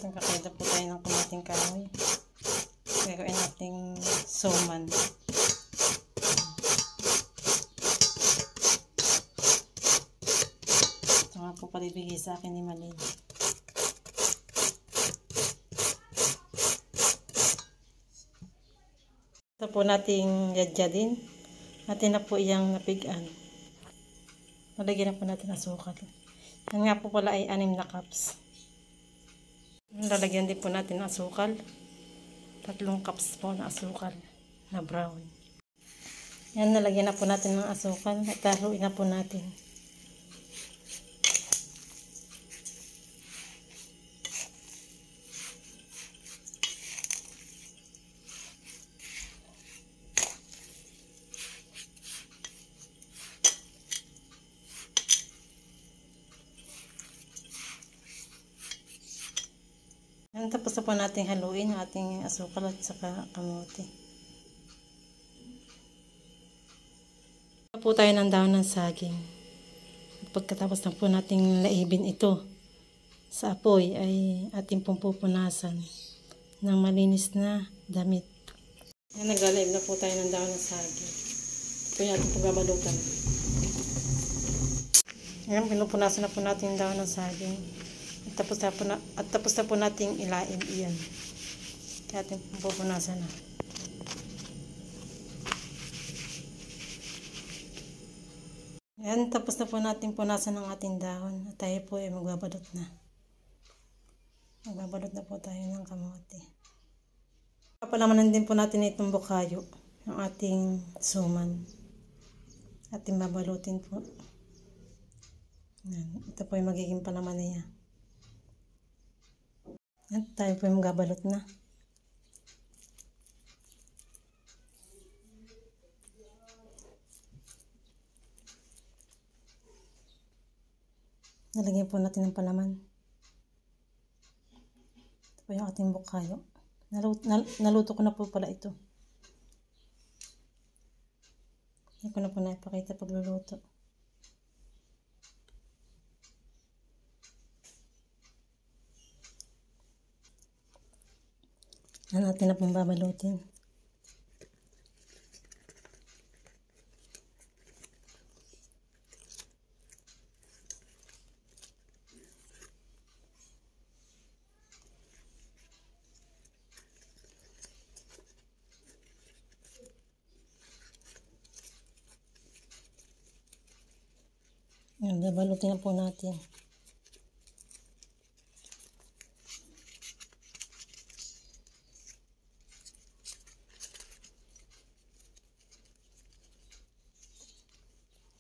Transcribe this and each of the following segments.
Nagkakaida po tayo ng kamating kahoy. Gagawin nating suman. Ito nga po palibigay sa akin ni Malay. Ito po nating yadyadin. Natin na po iyang napigaan. Malagyan na po natin asukal. Yan nga po pala ay 6 na cups. Lalagyan din po natin ng asukal. 3 cups po na asukal na brown. Yan, nalagyan na po natin ng asukal. At haluin na po natin. Yan, tapos na po natin haluin ang ating asukal at saka kamote. Po tayo ng daon ng saging. Pagkatapos na po nating laibin ito sa apoy ay ating pupunasan ng malinis na damit. Yan, naglalaib na po tayo ng daon ng saging. Ito yung ating pagbabalutan. Yan, pinupunasan na po natin yung daon ng saging. Tapos na po nating ilaib iyan. Kaya ating pupunasan na. Yan, tapos na po natin punasan ng ating dahon. At tayo po ay magbabalot na. Magbabalot na po tayo ng kamote. Papalamanan din po natin itong bukayo ng ating suman. Ating babalutin po. Yan, ito po ay magiging palaman niya. At tayo po yung magabalot na. Nalagyan po natin ng palaman. Ito po yung ating bukayo. Naluto ko na po pala ito. Hindi ko na po naipakita pagluluto. Yan, natin na pong babalutin. Yan, babalutin na po natin.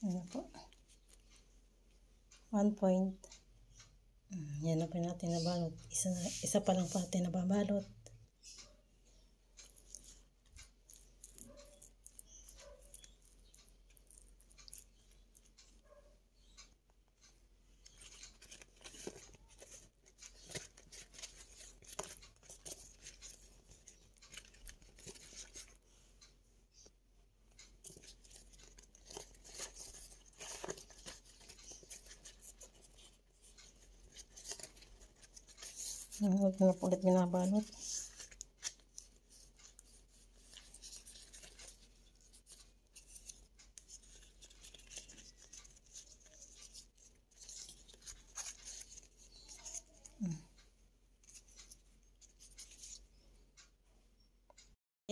Ano po? 1 point. Yan na po natin nabalot. Isa pa lang po natin nababalot. Huwag na po ulit binabalot.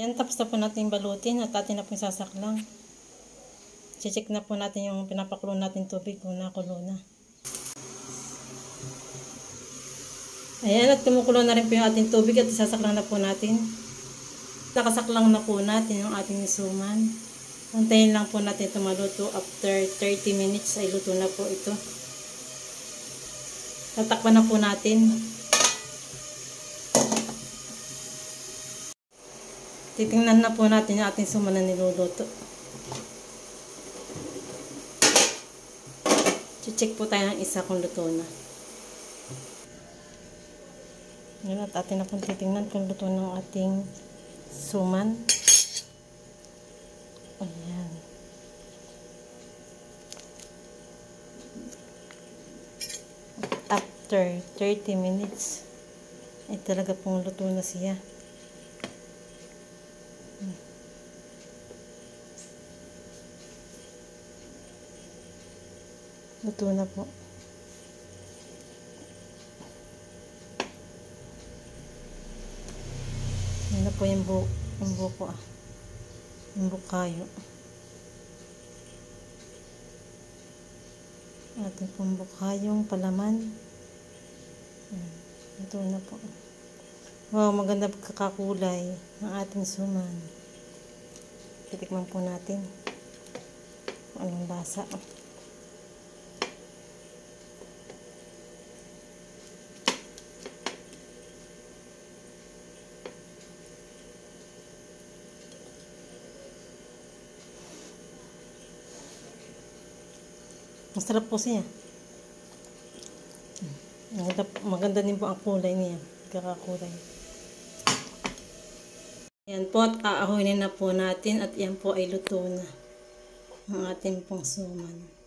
Yan, tapos na po natin balutin at atin na po sasaklang. Check na po natin yung pinapakulo natin tubig kung nakulo na. Ayan, at kumukulo na rin po yung ating tubig at isasaklang na po natin. Nakasaklang na po natin yung ating suman. Antayin lang po natin ito maluto. After 30 minutes ay luto na po ito. Tatakpan na po natin. Titingnan na po natin yung ating suman na niluluto. Check po tayo ng isa kung luto na. Ngayon at atin na pong titingnan kung luto ng ating suman. Ayan. After 30 minutes ay talaga pong luto na siya. Luto na po. Yan na po yung buko yung bukayo. Ating pong bukayong palaman. Ito na po. Wow, maganda pagkakakulay ng ating suman. Titikman po natin kung anong lasa. Masarap po siya. Maganda din po ang kulay niya. Kakakulay. Yan po at aahoyin na po natin at yan po ay luto na ang ating pong suman.